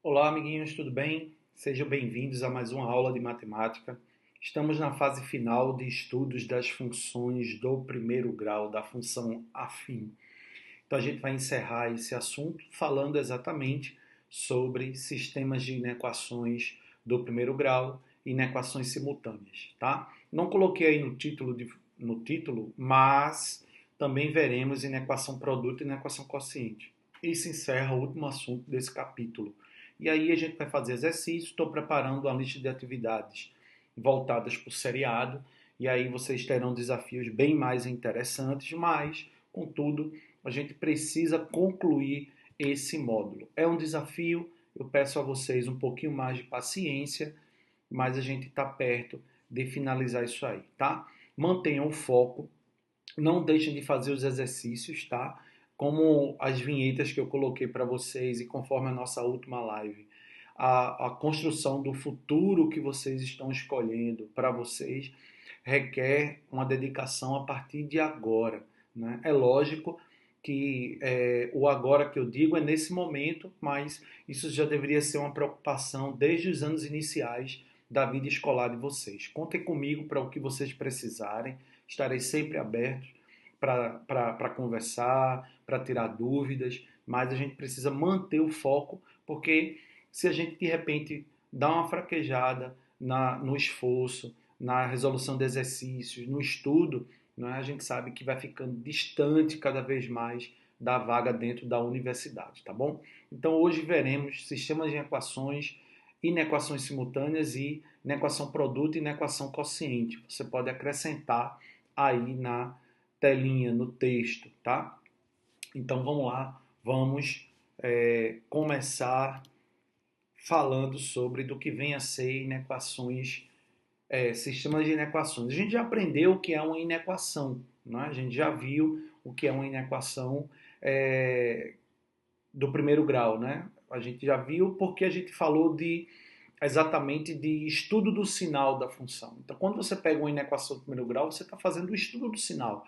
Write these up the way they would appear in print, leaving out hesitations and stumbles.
Olá, amiguinhos, tudo bem? Sejam bem-vindos a mais uma aula de matemática. Estamos na fase final de estudos das funções do primeiro grau, da função afim. Então, a gente vai encerrar esse assunto falando exatamente sobre sistemas de inequações do primeiro grau e inequações simultâneas, tá? Não coloquei aí no título, mas também veremos inequação produto e inequação quociente. Isso encerra o último assunto desse capítulo. E aí a gente vai fazer exercício, estou preparando uma lista de atividades voltadas para o seriado, e aí vocês terão desafios bem mais interessantes, mas, contudo, a gente precisa concluir esse módulo. É um desafio, eu peço a vocês um pouquinho mais de paciência, mas a gente está perto de finalizar isso aí, tá? Mantenham o foco, não deixem de fazer os exercícios, tá? Como as vinhetas que eu coloquei para vocês e conforme a nossa última live, a construção do futuro que vocês estão escolhendo para vocês requer uma dedicação a partir de agora, né? É lógico que o agora que eu digo é nesse momento, mas isso já deveria ser uma preocupação desde os anos iniciais da vida escolar de vocês. Contem comigo para o que vocês precisarem, estarei sempre aberto para conversar, para tirar dúvidas, mas a gente precisa manter o foco, porque se a gente de repente dá uma fraquejada no esforço, na resolução de exercícios, no estudo, né, a gente sabe que vai ficando distante cada vez mais da vaga dentro da universidade, tá bom? Então hoje veremos sistemas de equações, inequações simultâneas e inequação produto e inequação quociente. Você pode acrescentar aí na telinha, no texto, tá? Então vamos lá, vamos começar falando sobre do que vem a ser inequações, sistemas de inequações. A gente já aprendeu o que é uma inequação, né? A gente já viu o que é uma inequação do primeiro grau, né? A gente já viu porque a gente falou exatamente de estudo do sinal da função. Então, quando você pega uma inequação do primeiro grau, você está fazendo o estudo do sinal.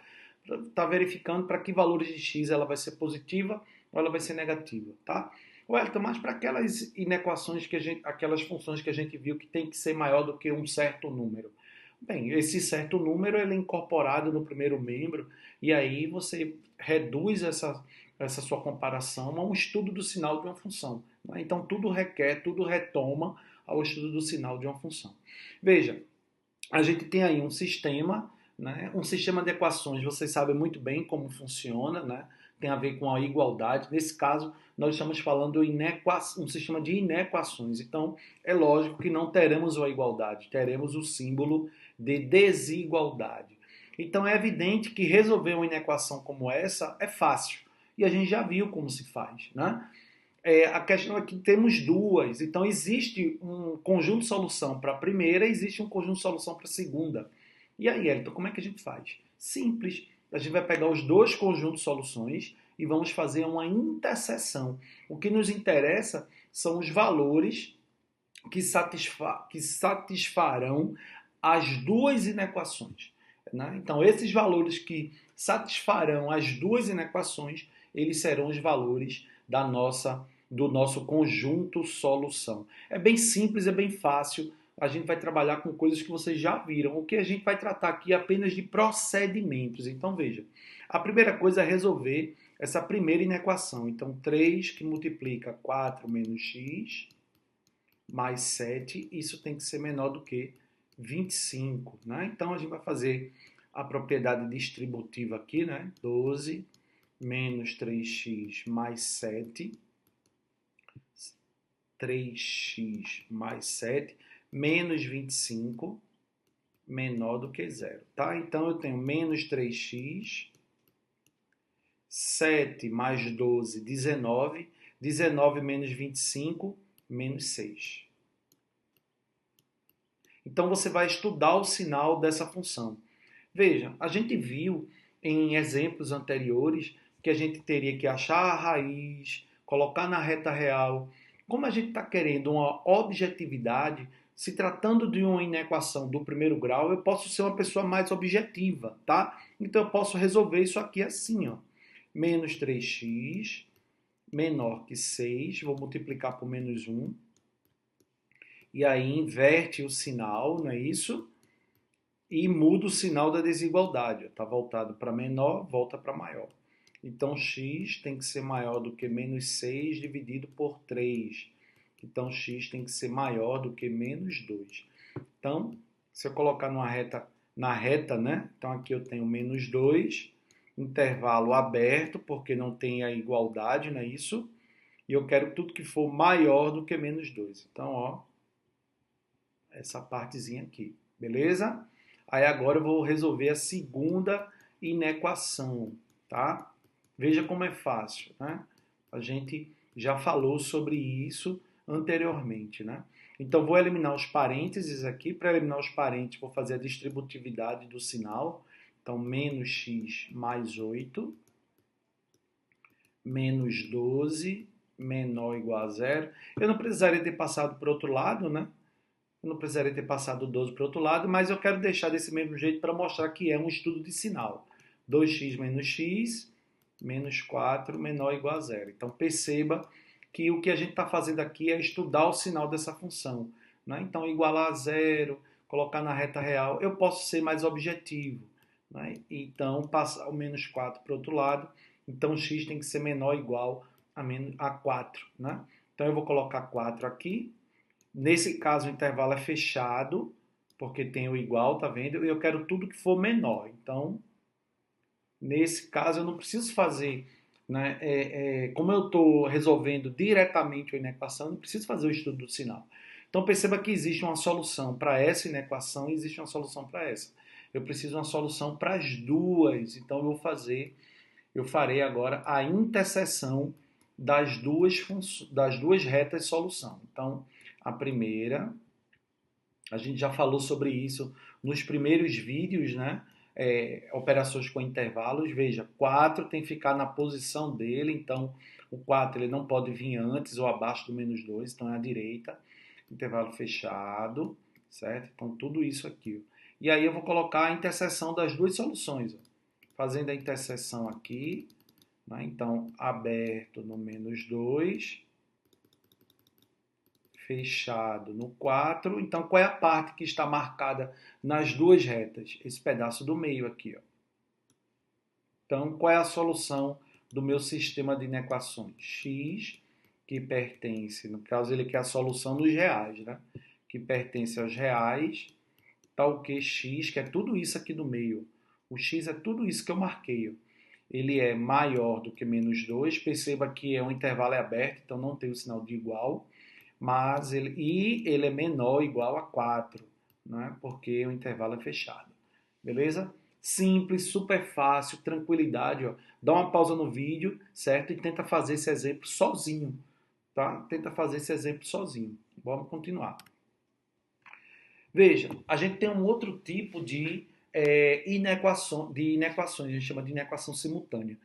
Está verificando para que valores de x ela vai ser positiva ou ela vai ser negativa, tá? Wellington, mas para aquelas inequações aquelas funções que a gente viu que tem que ser maior do que um certo número. Bem, esse certo número ele é incorporado no primeiro membro e aí você reduz essa sua comparação a um estudo do sinal de uma função, né? Então tudo retoma ao estudo do sinal de uma função. Veja, a gente tem aí um sistema, né? Um sistema de equações, vocês sabem muito bem como funciona, né? Tem a ver com a igualdade. Nesse caso, nós estamos falando em um sistema de inequações. Então, é lógico que não teremos a igualdade, teremos o símbolo de desigualdade. Então, é evidente que resolver uma inequação como essa é fácil. E a gente já viu como se faz, né? A questão é que temos duas, então existe um conjunto de solução para a primeira, existe um conjunto de solução para a segunda. E aí, Elton, como é que a gente faz? Simples, a gente vai pegar os dois conjuntos de soluções e vamos fazer uma interseção. O que nos interessa são os valores que satisfarão as duas inequações, né? Então, esses valores que satisfarão as duas inequações, eles serão os valores do nosso conjunto solução. É bem simples, é bem fácil. A gente vai trabalhar com coisas que vocês já viram. O que a gente vai tratar aqui é apenas de procedimentos. Então, veja, a primeira coisa é resolver essa primeira inequação. Então, 3 que multiplica 4 menos x mais 7, isso tem que ser menor do que 25, né? Então, a gente vai fazer a propriedade distributiva aqui, né? 12 menos 3x mais 7, 3x mais 7, menos 25, menor do que zero, tá? Então, eu tenho menos 3x, 7 mais 12, 19, 19 menos 25, menos 6. Então, você vai estudar o sinal dessa função. Veja, a gente viu em exemplos anteriores que a gente teria que achar a raiz, colocar na reta real. Como a gente está querendo uma objetividade, se tratando de uma inequação do primeiro grau, eu posso ser uma pessoa mais objetiva, tá? Então eu posso resolver isso aqui assim, ó. Menos 3x menor que 6, vou multiplicar por menos 1, e aí inverte o sinal, não é isso? E muda o sinal da desigualdade. Está voltado para menor, volta para maior. Então, x tem que ser maior do que menos 6 dividido por 3. Então, x tem que ser maior do que menos 2. Então, se eu colocar na reta, né? Então, aqui eu tenho menos 2, intervalo aberto, porque não tem a igualdade, não é isso? E eu quero tudo que for maior do que menos 2. Então, ó, essa partezinha aqui, beleza? Aí agora eu vou resolver a segunda inequação, tá? Veja como é fácil, né? A gente já falou sobre isso anteriormente, né? Então vou eliminar os parênteses aqui. Para eliminar os parênteses, vou fazer a distributividade do sinal. Então, menos x mais 8, menos 12, menor ou igual a zero. Eu não precisaria ter passado para o outro lado, né? Eu não precisaria ter passado o 12 para o outro lado, mas eu quero deixar desse mesmo jeito para mostrar que é um estudo de sinal. 2x menos x, menos 4, menor ou igual a zero. Então, perceba que o que a gente está fazendo aqui é estudar o sinal dessa função, né? Então, igualar a zero, colocar na reta real, eu posso ser mais objetivo, né? Então, passar o menos 4 para o outro lado, então x tem que ser menor ou igual a 4, né? Então, eu vou colocar 4 aqui. Nesse caso, o intervalo é fechado, porque tem o igual, tá vendo? E eu quero tudo que for menor. Então, nesse caso, eu não preciso fazer, né? Como eu estou resolvendo diretamente a inequação, eu não preciso fazer o estudo do sinal. Então, perceba que existe uma solução para essa inequação e existe uma solução para essa. Eu preciso de uma solução para as duas. Então, eu farei agora a interseção das duas retas de solução. Então, a primeira, a gente já falou sobre isso nos primeiros vídeos, né? Operações com intervalos. Veja, 4 tem que ficar na posição dele, então o 4 ele não pode vir antes ou abaixo do menos 2, então é à direita, intervalo fechado, certo? Então tudo isso aqui. E aí eu vou colocar a interseção das duas soluções, ó. Fazendo a interseção aqui, né? Então aberto no menos 2, fechado no 4. Então, qual é a parte que está marcada nas duas retas? Esse pedaço do meio aqui, ó. Então, qual é a solução do meu sistema de inequações? X, que pertence, no caso, ele quer a solução dos reais, né? Que pertence aos reais, tal que x, que é tudo isso aqui do meio. O x é tudo isso que eu marquei, ó. Ele é maior do que menos 2. Perceba que um intervalo é aberto, então não tem o sinal de igual. Mas ele é menor ou igual a 4, né? Porque o intervalo é fechado. Beleza? Simples, super fácil, tranquilidade. Ó. Dá uma pausa no vídeo, certo? E tenta fazer esse exemplo sozinho. Tá? Tenta fazer esse exemplo sozinho. Vamos continuar. Veja, a gente tem um outro tipo de inequações, a gente chama de inequação simultânea.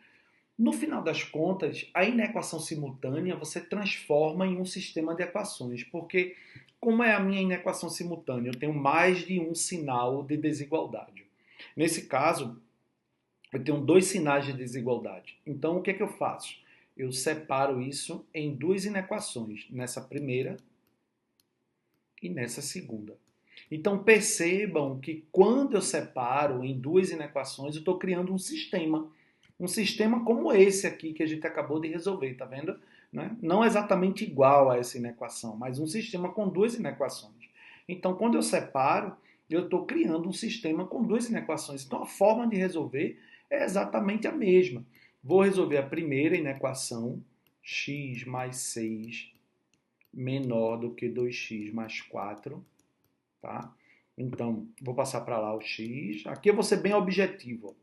No final das contas, a inequação simultânea você transforma em um sistema de equações, porque como é a minha inequação simultânea? Eu tenho mais de um sinal de desigualdade. Nesse caso, eu tenho dois sinais de desigualdade. Então, o que é que eu faço? Eu separo isso em duas inequações, nessa primeira e nessa segunda. Então, percebam que quando eu separo em duas inequações, eu estou criando um sistema. Um sistema como esse aqui que a gente acabou de resolver, tá vendo? Né? Não exatamente igual a essa inequação, mas um sistema com duas inequações. Então, quando eu separo, eu estou criando um sistema com duas inequações. Então, a forma de resolver é exatamente a mesma. Vou resolver a primeira inequação, x mais 6 menor do que 2x mais 4. Tá? Então, vou passar para lá o x. Aqui eu vou ser bem objetivo.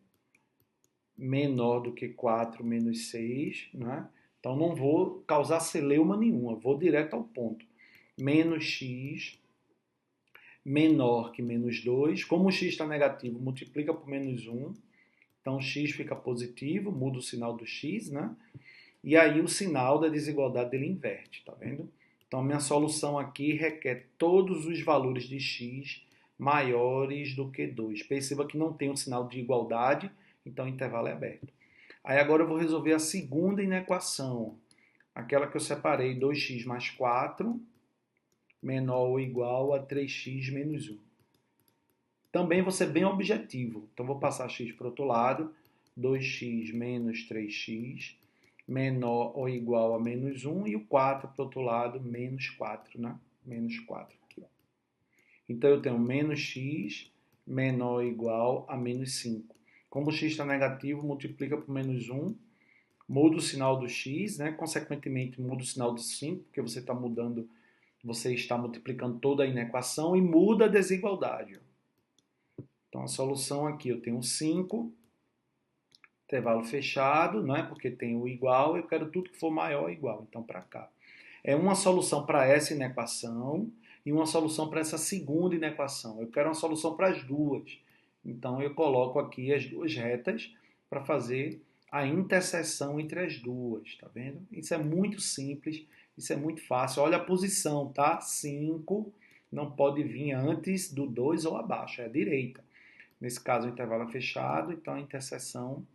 Menor do que 4 menos 6. Né? Então, não vou causar celeuma nenhuma. Vou direto ao ponto. Menos x menor que menos 2. Como o x está negativo, multiplica por menos 1. Então, x fica positivo, muda o sinal do x. Né? E aí o sinal da desigualdade ele inverte. Tá vendo? Então, minha solução aqui requer todos os valores de x maiores do que 2. Perceba que não tem um sinal de igualdade, então o intervalo é aberto. Aí agora eu vou resolver a segunda inequação. aquela que eu separei, 2x mais 4, menor ou igual a 3x menos 1. Também vou ser bem objetivo. Então, vou passar x para o outro lado. 2x menos 3x menor ou igual a menos 1. E o 4 para o outro lado, menos 4, né? Menos 4 aqui, ó. Então, eu tenho menos x menor ou igual a menos 5. Como o x está negativo, multiplica por menos 1. Muda o sinal do x, né? Consequentemente, muda o sinal do 5, porque você está multiplicando toda a inequação e muda a desigualdade. Então, a solução aqui, eu tenho 5, intervalo fechado, não é? Porque tem o igual, eu quero tudo que for maior ou igual, então para cá. É uma solução para essa inequação e uma solução para essa segunda inequação. Eu quero uma solução para as duas. Então, eu coloco aqui as duas retas para fazer a interseção entre as duas, tá vendo? Isso é muito simples, isso é muito fácil. Olha a posição, tá? 5 não pode vir antes do 2 ou abaixo, é a direita. Nesse caso, o intervalo é fechado, então a interseção,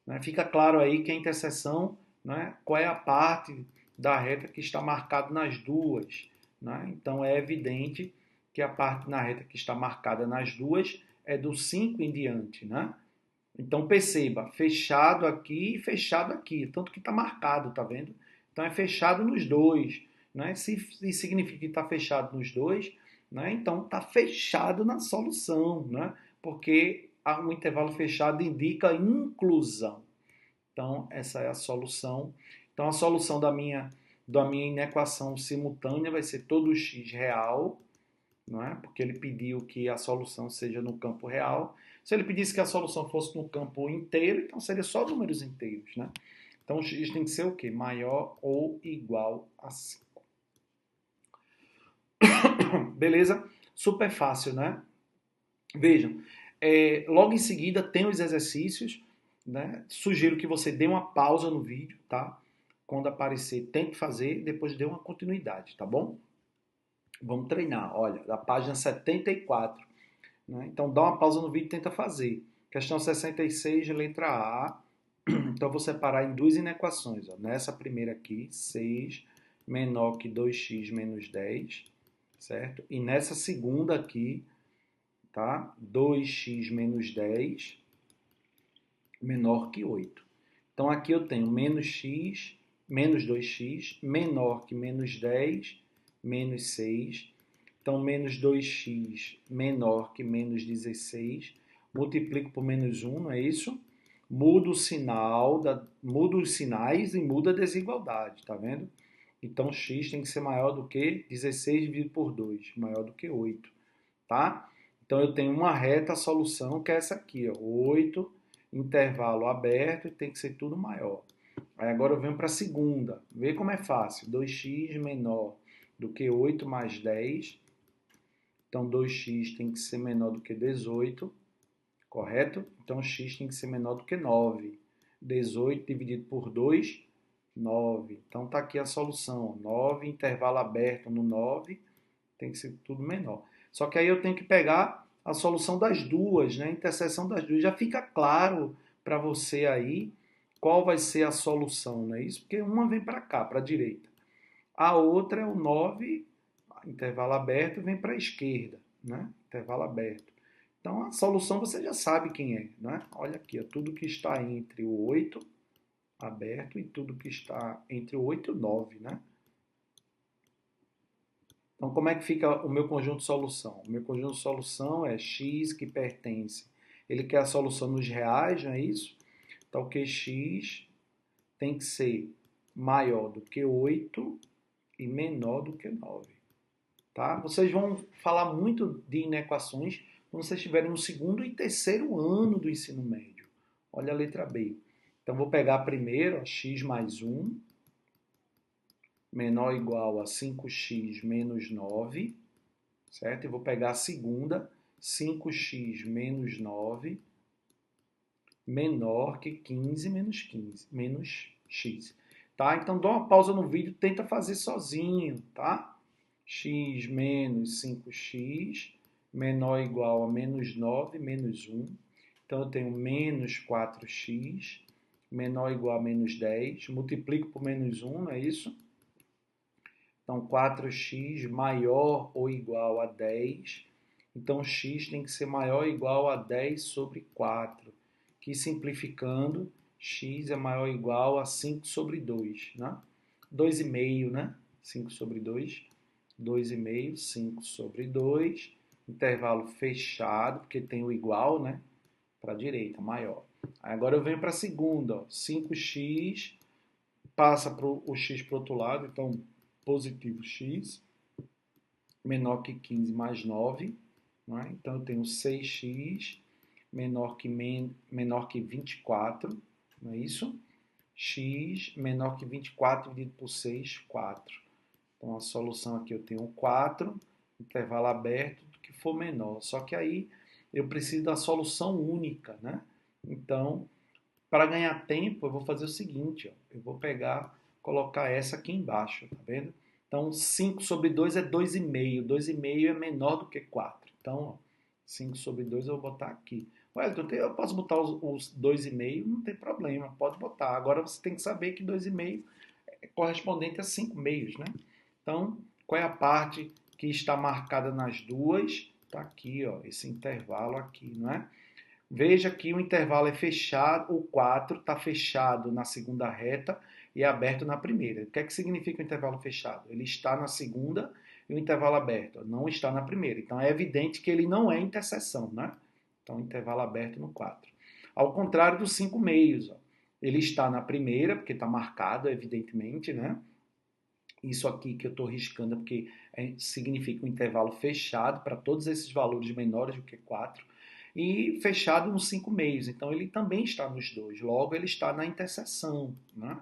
né? Fica claro aí que a interseção, né? Qual é a parte da reta que está marcada nas duas, né? Então, é evidente que a parte na reta que está marcada nas duas é do 5 em diante, né? Então, perceba, fechado aqui e fechado aqui, tanto que está marcado, tá vendo? Então, é fechado nos dois, né? Se significa que está fechado nos dois, né? Então, está fechado na solução, né? Porque um intervalo fechado indica inclusão. Então, essa é a solução. Então, a solução da minha inequação simultânea vai ser todo x real, não é? Porque ele pediu que a solução seja no campo real. Se ele pedisse que a solução fosse no campo inteiro, então seria só números inteiros, né? Então, x tem que ser o quê? Maior ou igual a 5. Beleza? Super fácil, né? Vejam, logo em seguida tem os exercícios, né? Sugiro que você dê uma pausa no vídeo, tá? Quando aparecer, tente fazer, depois dê uma continuidade, tá bom? Vamos treinar, olha, da página 74, né? Então dá uma pausa no vídeo e tenta fazer. Questão 66, letra A. Então eu vou separar em duas inequações, ó. Nessa primeira aqui, 6 menor que 2x menos 10, certo? E nessa segunda aqui, tá? 2x menos 10 menor que 8. Então aqui eu tenho menos x, menos 2x, menor que menos 10, menos 6. Então, menos 2x menor que menos 16. Multiplico por menos 1, não é isso? Mudo o sinal, mudo os sinais e muda a desigualdade, tá vendo? Então, x tem que ser maior do que 16 dividido por 2, maior do que 8, tá? Então, eu tenho uma reta solução, que é essa aqui, ó, 8, intervalo aberto, e tem que ser tudo maior. Aí agora eu venho para a segunda. Vê como é fácil. 2x menor do que 8 mais 10. Então, 2x tem que ser menor do que 18, correto? Então, x tem que ser menor do que 9. 18 dividido por 2, 9. Então, está aqui a solução. 9, intervalo aberto no 9, tem que ser tudo menor. Só que aí eu tenho que pegar a solução das duas, né? A interseção das duas. Já fica claro para você aí qual vai ser a solução, não é isso? Porque uma vem para cá, para a direita. A outra é o 9, intervalo aberto, vem para a esquerda, né? Intervalo aberto. Então, a solução você já sabe quem é, né? Olha aqui, ó, tudo que está entre o 8 aberto e tudo que está entre o 8 e o 9, né? Então, como é que fica o meu conjunto de solução? O meu conjunto de solução é x que pertence. Ele quer a solução nos reais, não é isso? Então, que x tem que ser maior do que 8 e menor do que 9. Tá? Vocês vão falar muito de inequações quando vocês estiverem no segundo e terceiro ano do ensino médio. Olha a letra B. Então, vou pegar primeiro, ó, x mais 1 menor ou igual a 5x menos 9, certo? E vou pegar a segunda, 5x menos 9 menor que 15 menos 15, menos x. Tá? Então, dá uma pausa no vídeo, tenta fazer sozinho, tá? X menos 5x menor ou igual a menos 9 menos 1. Então, eu tenho menos 4x menor ou igual a menos 10. Multiplico por menos 1, não é isso? Então, 4x maior ou igual a 10. Então, x tem que ser maior ou igual a 10 sobre 4. Que simplificando, x é maior ou igual a 5 sobre 2, né? 2,5, né? 5 sobre 2. 2,5, 5 sobre 2. Intervalo fechado, porque tem o igual, né? Para a direita, maior. Agora eu venho para a segunda, ó. 5x passa o x para o outro lado, então positivo x, menor que 15 mais 9, não é? Então eu tenho 6x menor que 24, não é isso? X menor que 24 dividido por 6, 4. Então a solução aqui eu tenho 4, intervalo aberto, do que for menor. Só que aí eu preciso da solução única, né? Então, para ganhar tempo, eu vou fazer o seguinte, ó, eu vou pegar, colocar essa aqui embaixo, tá vendo? Então, 5 sobre 2 é 2,5. 2,5 é menor do que 4. Então, ó, 5 sobre 2 eu vou botar aqui. Wellington, eu posso botar os 2,5? Não tem problema, pode botar. Agora você tem que saber que 2,5 é correspondente a 5 meios, né? Então, qual é a parte que está marcada nas duas? Está aqui, ó, esse intervalo aqui, não é? Veja que o intervalo é fechado, o 4 está fechado na segunda reta e é aberto na primeira. O que é que significa o intervalo fechado? Ele está na segunda e o intervalo aberto não está na primeira. Então é evidente que ele não é interseção, né? Então intervalo aberto no 4. Ao contrário dos 5 meios, ó. Ele está na primeira, porque está marcado, evidentemente, né? Isso aqui que eu estou riscando é porque significa um intervalo fechado para todos esses valores menores do que 4 e fechado nos 5 meios. Então, ele também está nos dois. Logo, ele está na interseção, né?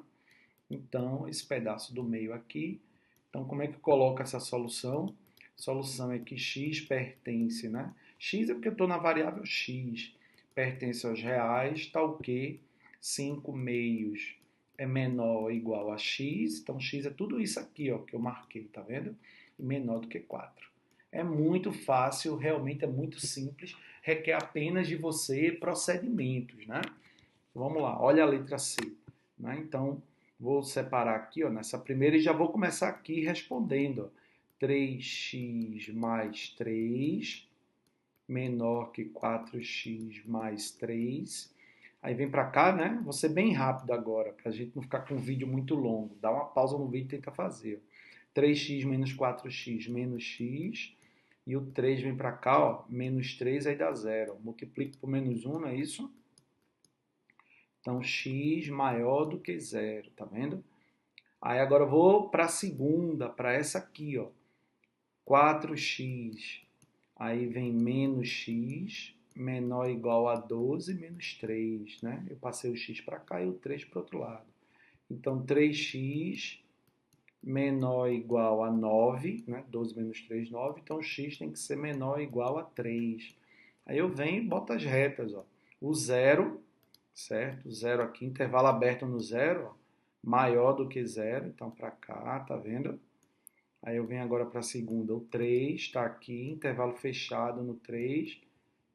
Então, esse pedaço do meio aqui. Então, como é que eu coloco essa solução? A solução é que x pertence, né? X é porque eu estou na variável x. Pertence aos reais, tal que 5 meios é menor ou igual a x. Então, x é tudo isso aqui, ó, que eu marquei, tá vendo? E menor do que 4. É muito fácil, realmente é muito simples, requer apenas de você procedimentos, né? Vamos lá, olha a letra C, né? Então, vou separar aqui, ó, nessa primeira e já vou começar aqui respondendo, ó. 3x mais 3 menor que 4x mais 3. Aí vem para cá, né? Vou ser bem rápido agora, para a gente não ficar com o vídeo muito longo. Dá uma pausa no vídeo e tenta fazer. 3x menos 4x menos x. E o 3 vem para cá, ó, menos 3, aí dá 0. Multiplico por menos 1, não é isso? Então, x maior do que 0, tá vendo? Aí agora eu vou para a segunda, para essa aqui, ó. 4x, aí vem menos x, menor ou igual a 12, menos 3, né? Eu passei o x para cá e o 3 para o outro lado. Então, 3x menor ou igual a 9, né? 12 menos 3, 9. Então, x tem que ser menor ou igual a 3. Aí eu venho e boto as retas, ó. O 0, certo? O 0 aqui, intervalo aberto no 0, ó, maior do que 0. Então, para cá, tá vendo? Aí eu venho agora para a segunda. O 3 está aqui, intervalo fechado no 3.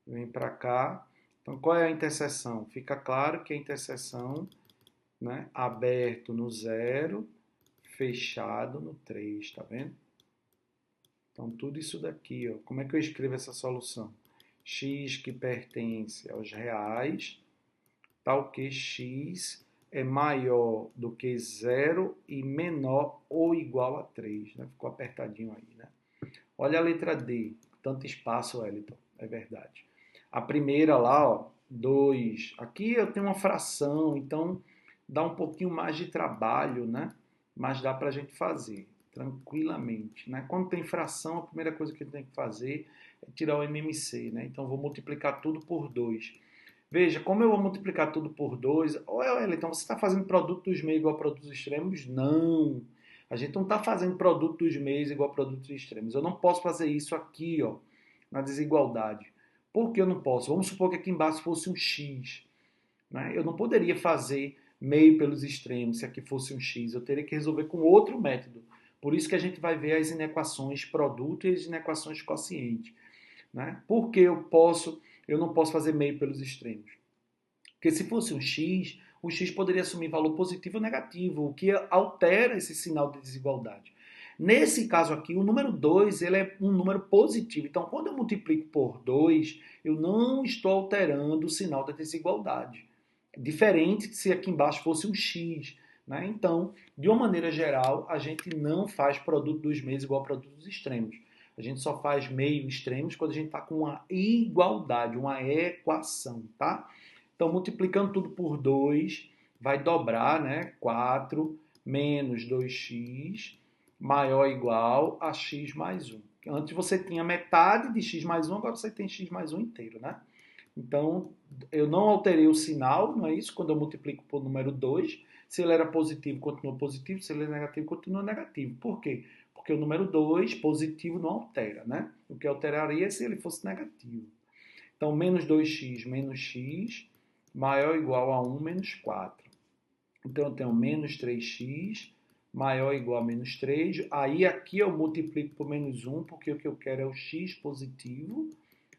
Vem para cá. Então, qual é a interseção? Fica claro que a interseção, né, aberto no 0, fechado no 3, tá vendo? Então, tudo isso daqui, ó. Como é que eu escrevo essa solução? X que pertence aos reais, tal que x é maior do que 0 e menor ou igual a 3, né? Ficou apertadinho aí, né? Olha a letra D, tanto espaço, Wellington, é verdade. A primeira lá, ó, 2. Aqui eu tenho uma fração, então dá um pouquinho mais de trabalho, né? Mas dá para a gente fazer tranquilamente, né? Quando tem fração, a primeira coisa que a gente tem que fazer é tirar o MMC, né? Então vou multiplicar tudo por 2. Veja, como eu vou multiplicar tudo por 2? Então você está fazendo produto dos meios igual a produtos extremos? Não. A gente não está fazendo produto dos meios igual a produtos extremos. Eu não posso fazer isso aqui, ó, na desigualdade. Por que eu não posso? Vamos supor que aqui embaixo fosse um x, né? Eu não poderia fazer meio pelos extremos se aqui fosse um x. Eu teria que resolver com outro método. Por isso que a gente vai ver as inequações produto e as inequações quociente, né? Por que eu não posso fazer meio pelos extremos? Porque se fosse um x, o x poderia assumir valor positivo ou negativo, o que altera esse sinal de desigualdade. Nesse caso aqui, o número 2 ele é um número positivo. Então, quando eu multiplico por 2, eu não estou alterando o sinal da desigualdade. Diferente se aqui embaixo fosse um x. Né? Então, de uma maneira geral, a gente não faz produto dos meios igual a produto dos extremos. A gente só faz meio extremos quando a gente está com uma igualdade, uma equação, tá? Então, multiplicando tudo por 2, vai dobrar, né? 4 menos 2x maior ou igual a x mais 1. Antes você tinha metade de x mais 1, agora você tem x mais 1 inteiro, né? Então, eu não alterei o sinal, não é isso? Quando eu multiplico por número 2, se ele era positivo, continua positivo, se ele é negativo, continua negativo. Por quê? Porque o número 2, positivo, não altera, né? O que alteraria é se ele fosse negativo. Então, menos 2x menos x maior ou igual a 1 menos 4. Então, eu tenho menos 3x maior ou igual a menos 3. Aí, aqui eu multiplico por menos 1, porque o que eu quero é o x positivo.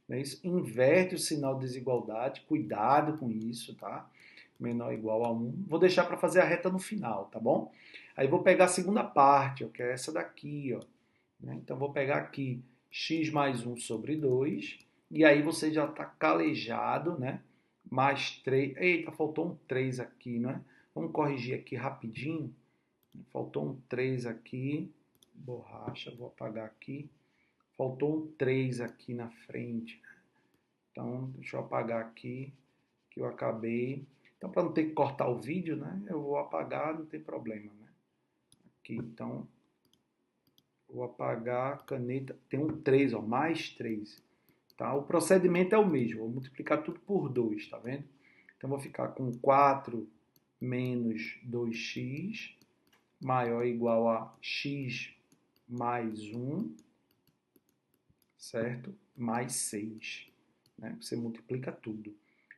Né? Isso inverte o sinal de desigualdade. Cuidado com isso, tá? Menor ou igual a 1. Vou deixar para fazer a reta no final, tá bom? Aí, vou pegar a segunda parte, ó, que é essa daqui, ó. Então, vou pegar aqui x mais 1 sobre 2. E aí, você já está calejado, né? Mais 3. Eita, faltou um 3 aqui, né? Vamos corrigir aqui rapidinho. Faltou um 3 aqui. Borracha, vou apagar aqui. Faltou um 3 aqui na frente. Então, deixa eu apagar aqui, que eu acabei. Então, para não ter que cortar o vídeo, né? Eu vou apagar, não tem problema, né? Aqui, então, vou apagar a caneta. Tem um 3, ó, mais 3. Tá? O procedimento é o mesmo. Vou multiplicar tudo por 2, tá vendo? Então, vou ficar com 4 menos 2x maior ou igual a x mais 1, certo? Mais 6. Né? Você multiplica tudo.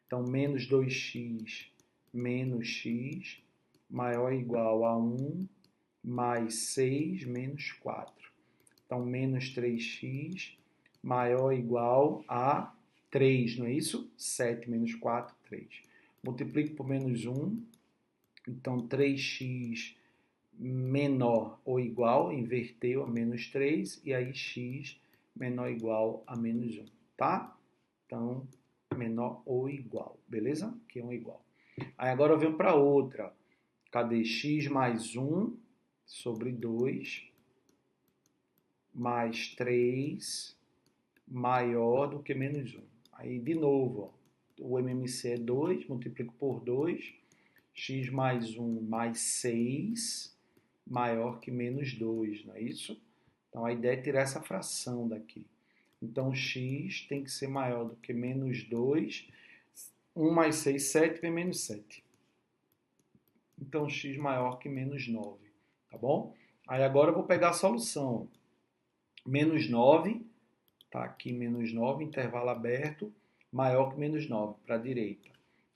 Então, menos 2x menos x maior ou igual a 1 mais 6 menos 4. Então, menos 3x maior ou igual a 3, não é isso? 7 menos 4, 3. Multiplico por menos 1. Então, 3x menor ou igual, inverteu a menos 3, e aí x menor ou igual a menos 1, tá? Então, menor ou igual, beleza? Aqui é um igual. Aí agora eu venho para outra. Cadê? X mais 1 sobre 2 mais 3 maior do que menos 1. Aí, de novo, ó, o MMC é 2, multiplico por 2, x mais 1 mais 6 maior que menos 2, não é isso? Então, a ideia é tirar essa fração daqui. Então, x tem que ser maior do que menos 2. 1 mais 6, 7, vem menos 7. Então, x maior que menos 9, tá bom? Aí, agora eu vou pegar a solução. Menos 9, tá aqui menos 9, intervalo aberto, maior que menos 9, para a direita.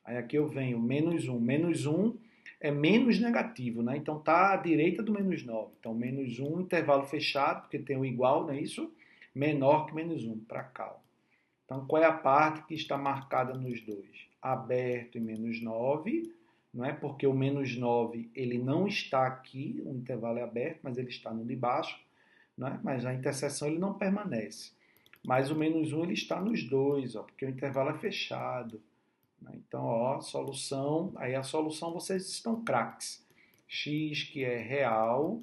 Aí, aqui eu venho menos 1. Menos 1 é menos negativo, né? Então, tá à direita do menos 9. Então, menos 1, intervalo fechado, porque tem o igual, não é isso? Menor que menos 1, para cá. Ó. Então, qual é a parte que está marcada nos dois? Aberto e menos 9, não é? Porque o menos 9, ele não está aqui, o intervalo é aberto, mas ele está no de baixo, não é? Mas a interseção ele não permanece. Mas o menos 1, ele está nos dois, ó, porque o intervalo é fechado. Então, ó, solução. Aí a solução vocês estão craques. X, que é real,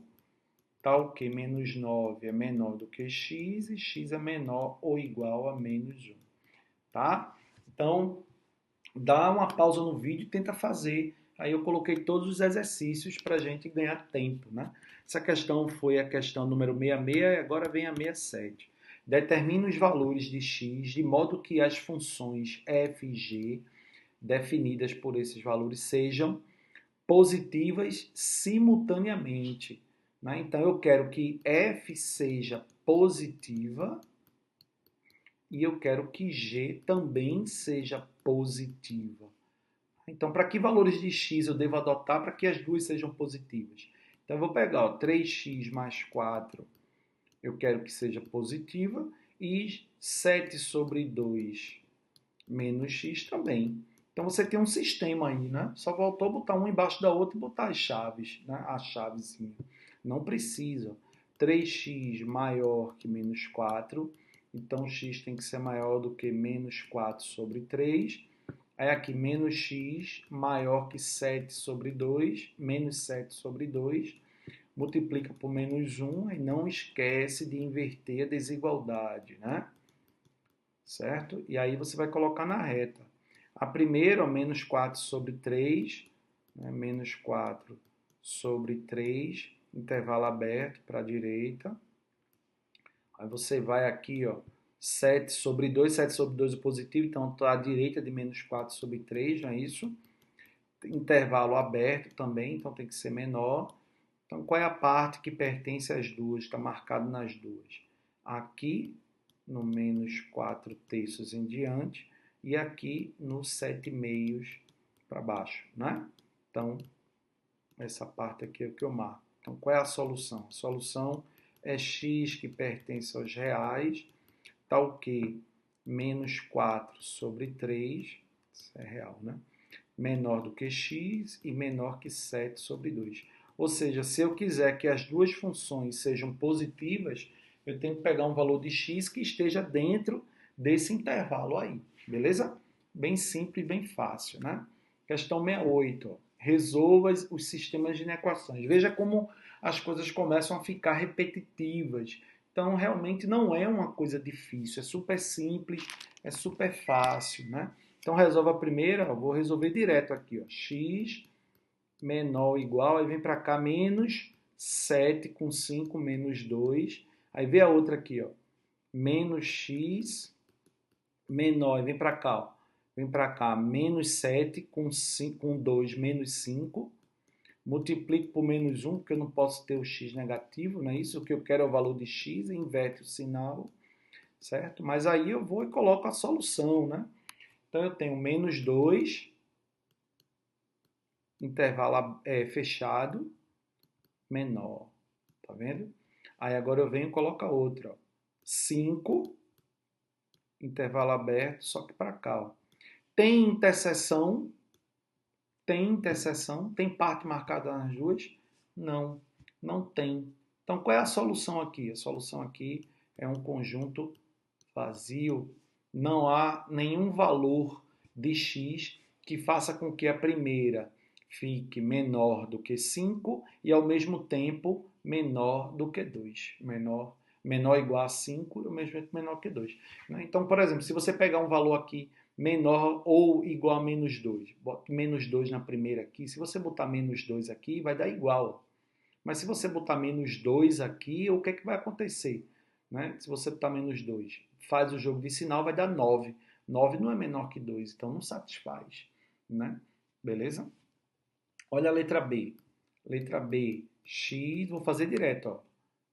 tal que menos 9 é menor do que x, e x é menor ou igual a menos 1. Tá? Então, dá uma pausa no vídeo e tenta fazer. Aí eu coloquei todos os exercícios para a gente ganhar tempo. Né? Essa questão foi a questão número 66 e agora vem a 67. Determine os valores de x de modo que as funções f e g definidas por esses valores sejam positivas simultaneamente. Né? Então, eu quero que f seja positiva e eu quero que g também seja positiva. Então, para que valores de x eu devo adotar para que as duas sejam positivas? Então, eu vou pegar ó, 3x mais 4, eu quero que seja positiva, e 7 sobre 2 menos x também. Então você tem um sistema aí, né? Só voltou botar um embaixo da outra e botar as chaves, né? A chavezinha. Não precisa. 3x maior que menos 4, então x tem que ser maior do que menos 4 sobre 3. Aí aqui menos x maior que 7 sobre 2, menos 7 sobre 2, multiplica por menos 1 e não esquece de inverter a desigualdade, né? Certo? E aí você vai colocar na reta. A primeira, ó, menos 4 sobre 3, né? Menos 4 sobre 3, intervalo aberto para a direita. Aí você vai aqui, ó, 7 sobre 2, 7 sobre 2 é positivo, então está à direita de menos 4 sobre 3, não é isso? Intervalo aberto também, então tem que ser menor. Então, qual é a parte que pertence às duas? Está marcado nas duas. Aqui, no menos 4 terços em diante, e aqui no 7 meios para baixo, né? Então, essa parte aqui é o que eu marco. Então, qual é a solução? A solução é x que pertence aos reais, tal que menos 4 sobre 3, isso é real, né? Menor do que x e menor que 7 sobre 2. Ou seja, se eu quiser que as duas funções sejam positivas, eu tenho que pegar um valor de x que esteja dentro desse intervalo aí, beleza? Bem simples e bem fácil, né? Questão 68. Ó. Resolva os sistemas de inequações. Veja como as coisas começam a ficar repetitivas. Então, realmente não é uma coisa difícil, é super simples, é super fácil, né? Então, resolve a primeira, ó, vou resolver direto aqui, ó, x menor ou igual, aí vem para cá menos 7 com 5 menos 2, aí vem a outra aqui, ó, menos x menor, aí vem para cá, ó, vem para cá menos 7 com 5, com 2 menos 5, multiplico por menos 1, porque eu não posso ter o x negativo, não é isso? O que eu quero é o valor de x, inverte o sinal, certo? Mas aí eu vou e coloco a solução, né? Então eu tenho menos 2, intervalo fechado, menor. Tá vendo? Aí agora eu venho e coloco a outra. Ó. 5, intervalo aberto, só que para cá. Ó. Tem interseção? Tem interseção? Tem parte marcada nas duas? Não, não tem. Então qual é a solução aqui? A solução aqui é um conjunto vazio. Não há nenhum valor de x que faça com que a primeira fique menor do que 5 e ao mesmo tempo menor do que 2. Menor igual a 5 e ao mesmo tempo menor que 2. Então, por exemplo, se você pegar um valor aqui menor ou igual a menos 2, bota menos 2 na primeira aqui, se você botar menos 2 aqui, vai dar igual. Mas se você botar menos 2 aqui, o que é que vai acontecer? Né? Se você botar menos 2, faz o jogo de sinal, vai dar 9. 9 não é menor que 2, então não satisfaz. Né? Beleza? Olha a letra B. Letra B, x, vou fazer direto. Ó.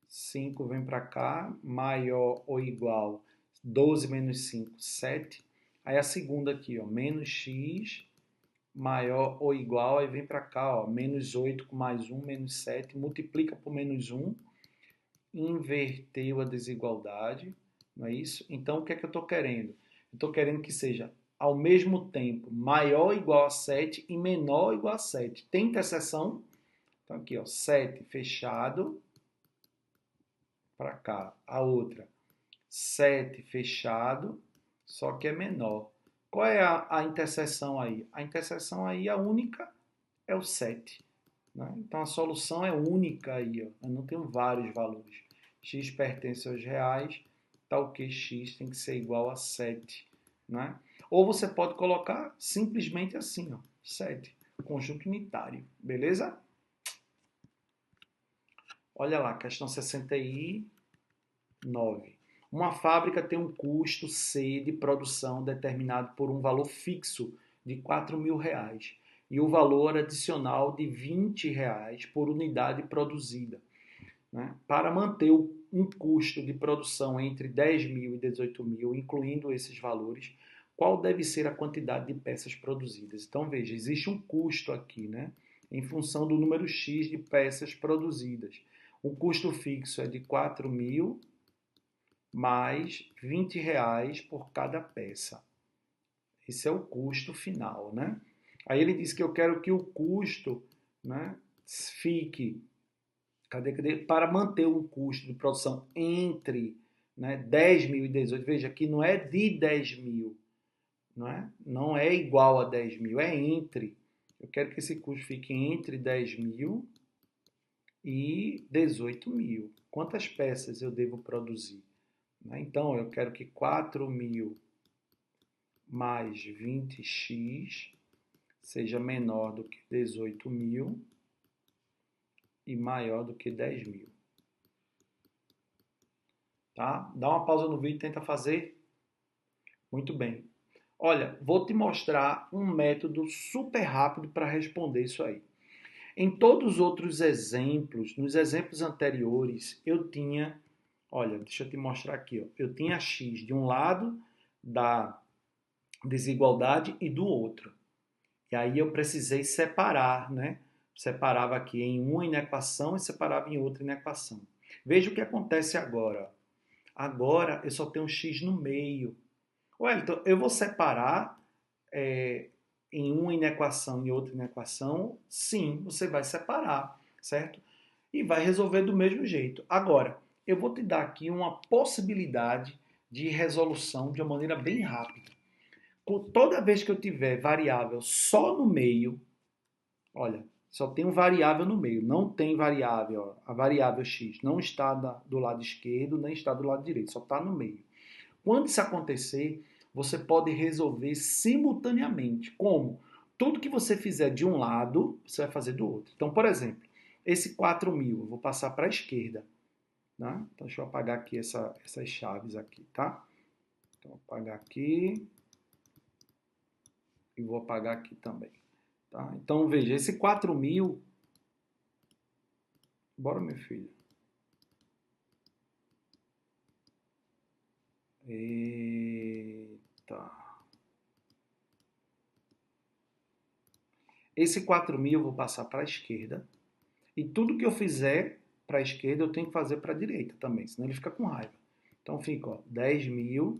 5 vem para cá, maior ou igual 12 menos 5, 7. Aí a segunda aqui, ó, menos x maior ou igual, aí vem para cá, ó, menos 8 com mais 1, menos 7, multiplica por menos 1, inverteu a desigualdade, não é isso? Então, o que é que eu estou querendo? Eu estou querendo que seja, ao mesmo tempo, maior ou igual a 7 e menor ou igual a 7. Tem interseção? Então, aqui, ó, 7 fechado, para cá. A outra, 7 fechado, só que é menor. Qual é a interseção aí? A interseção aí, a única, é o 7. Né? Então a solução é única aí. Ó. Eu não tenho vários valores. X pertence aos reais, tal que x tem que ser igual a 7. Né? Ou você pode colocar simplesmente assim, ó, 7. Conjunto unitário. Beleza? Olha lá, questão 69. Uma fábrica tem um custo C de produção determinado por um valor fixo de R$ 4.000 e o valor adicional de R$ 20 por unidade produzida. Né? Para manter um custo de produção entre 10.000 e 18.000, incluindo esses valores, qual deve ser a quantidade de peças produzidas? Então, veja, existe um custo aqui, né? Em função do número X de peças produzidas. O custo fixo é de 4.000 mais R$ 20 por cada peça. Isso é o custo final, né? Aí ele diz que eu quero que o custo, né, fique, para manter um custo de produção entre, né, 10 mil e 18. Veja que não é de 10 mil, não é igual a 10 mil, é entre. Eu quero que esse custo fique entre 10 mil e 18 mil. Quantas peças eu devo produzir? Então, eu quero que 4 mil mais 20x seja menor do que 18 mil e maior do que 10 mil. Tá? Dá uma pausa no vídeo e tenta fazer. Muito bem. Olha, vou te mostrar um método super rápido para responder isso aí. Em todos os outros exemplos, nos exemplos anteriores, eu tinha, olha, deixa eu te mostrar aqui, ó, eu tinha x de um lado da desigualdade e do outro. E aí eu precisei separar, né? Separava aqui em uma inequação e separava em outra inequação. Veja o que acontece agora. Agora eu só tenho um x no meio. Então eu vou separar em uma inequação e outra inequação? Sim, você vai separar, certo? E vai resolver do mesmo jeito. Agora, eu vou te dar aqui uma possibilidade de resolução de uma maneira bem rápida. Toda vez que eu tiver variável só no meio, olha, só tem um variável no meio, não tem variável, ó, a variável x não está do lado esquerdo, nem está do lado direito, só está no meio. Quando isso acontecer, você pode resolver simultaneamente. Como? Tudo que você fizer de um lado, você vai fazer do outro. Então, por exemplo, esse 4.000, eu vou passar para a esquerda. Tá? Então, deixa eu apagar aqui essas chaves aqui, tá? Então, vou apagar aqui e vou apagar aqui também. Tá? Então, veja, esse 4.000... Bora, meu filho. Eita. Esse 4.000 eu vou passar para a esquerda. E tudo que eu fizer para a esquerda, eu tenho que fazer para a direita também, senão ele fica com raiva. Então fica, ó, 10.000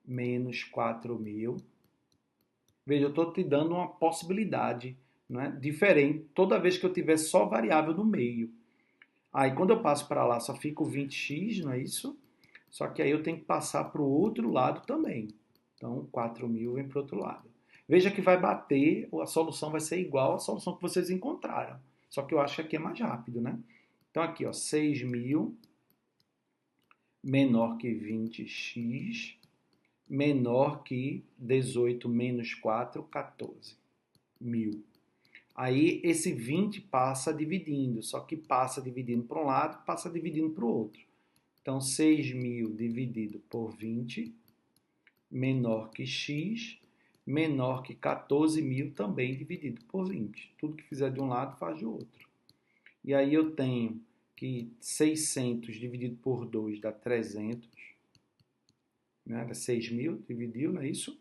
menos 4.000. Veja, eu estou te dando uma possibilidade, né, diferente toda vez que eu tiver só variável no meio. Aí quando eu passo para lá só fica o 20x, não é isso? Só que aí eu tenho que passar para o outro lado também. Então 4.000 vem para o outro lado. Veja que vai bater, a solução vai ser igual à solução que vocês encontraram. Só que eu acho que aqui é mais rápido, né? Então aqui, ó, 6.000 menor que 20x menor que 18 menos 4, 14.000. Aí esse 20 passa dividindo, só que passa dividindo para um lado, passa dividindo para o outro. Então 6.000 dividido por 20 menor que x menor que 14.000 também dividido por 20. Tudo que fizer de um lado faz do outro. E aí eu tenho que 600 dividido por 2 dá 300, né? 6.000 dividiu, não é isso?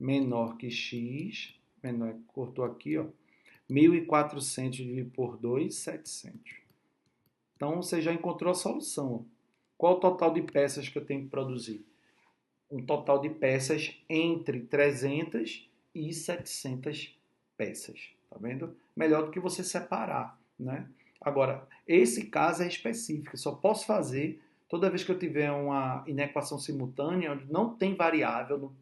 Menor que x, menor, cortou aqui, ó, 1.400 dividido por 2, 700. Então você já encontrou a solução. Qual o total de peças que eu tenho que produzir? Um total de peças entre 300 e 700 peças, tá vendo? Melhor do que você separar, né? Agora, esse caso é específico, só posso fazer toda vez que eu tiver uma inequação simultânea onde não tem variável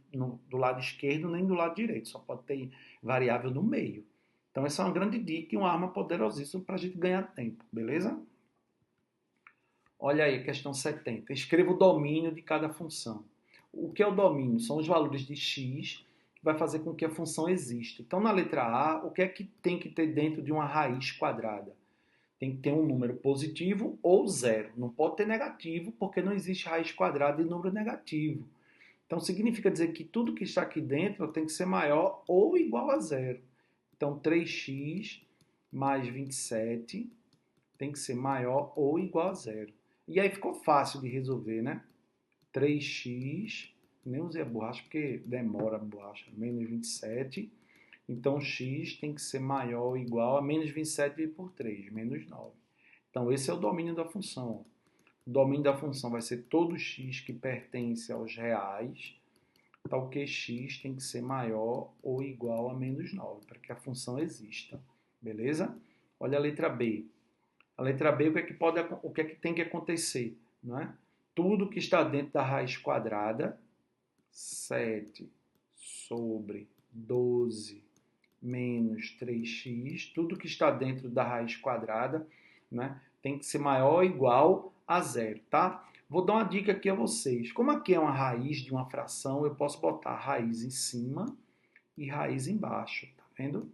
do lado esquerdo nem do lado direito, só pode ter variável no meio. Então, essa é uma grande dica e uma arma poderosíssima para a gente ganhar tempo, beleza? Olha aí, questão 70. Escreva o domínio de cada função. O que é o domínio? São os valores de x que vai fazer com que a função exista. Então, na letra A, o que é que tem que ter dentro de uma raiz quadrada? Tem que ter um número positivo ou zero. Não pode ter negativo, porque não existe raiz quadrada de número negativo. Então, significa dizer que tudo que está aqui dentro tem que ser maior ou igual a zero. Então, 3x mais 27 tem que ser maior ou igual a zero. E aí ficou fácil de resolver, né? 3x, nem usei a borracha porque demora a borracha, menos 27. Então, x tem que ser maior ou igual a menos 27 dividido por 3, menos 9. Então, esse é o domínio da função. O domínio da função vai ser todo x que pertence aos reais tal que x tem que ser maior ou igual a menos 9, para que a função exista. Beleza? Olha a letra B. A letra B, o que é que tem que acontecer? Não é? Tudo que está dentro da raiz quadrada, 7 sobre 12 menos 3x, tudo que está dentro da raiz quadrada, né, tem que ser maior ou igual a zero, tá? Vou dar uma dica aqui a vocês. Como aqui é uma raiz de uma fração, eu posso botar raiz em cima e raiz embaixo, tá vendo?